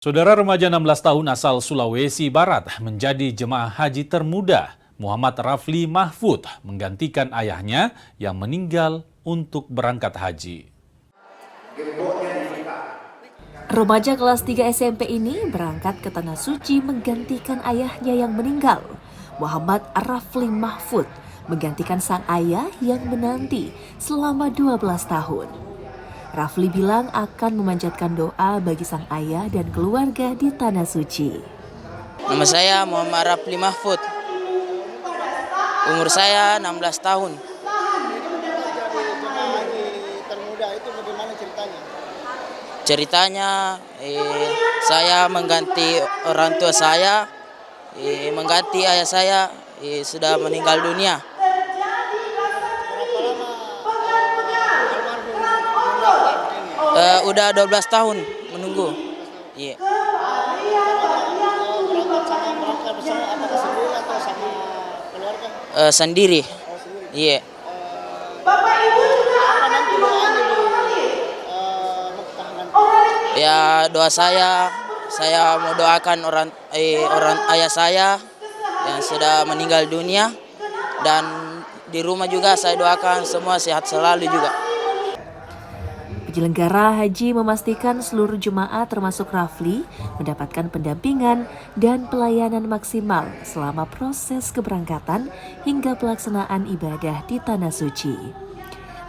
Saudara remaja 16 tahun asal Sulawesi Barat menjadi jemaah haji termuda. Muhammad Rafli Mahfud menggantikan ayahnya yang meninggal untuk berangkat haji. Remaja kelas 3 SMP ini berangkat ke Tanah Suci menggantikan ayahnya yang meninggal. Muhammad Rafli Mahfud menggantikan sang ayah yang menanti selama 12 tahun. Rafli bilang akan memanjatkan doa bagi sang ayah dan keluarga di Tanah Suci. Nama saya Muhammad Rafli Mahfud. Umur saya 16 tahun. Termuda itu bagaimana ceritanya? Ceritanya saya mengganti orang tua saya, mengganti ayah saya sudah meninggal dunia. Berapa lama almarhum mendaftar ini? Udah 12 tahun menunggu. Iya. Berangkat bersama apakah sendiri atau sama keluarga? Sendiri. Iya. Bapak Ibu juga apa nanti doanya di Mekah nanti? Ya doa saya mau doakan orang ayah saya yang sudah meninggal dunia, dan di rumah juga saya doakan semua sehat selalu juga. Penyelenggara haji memastikan seluruh jemaah termasuk Rafli mendapatkan pendampingan dan pelayanan maksimal selama proses keberangkatan hingga pelaksanaan ibadah di Tanah Suci.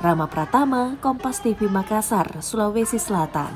Rama Pratama, Kompas TV Makassar, Sulawesi Selatan.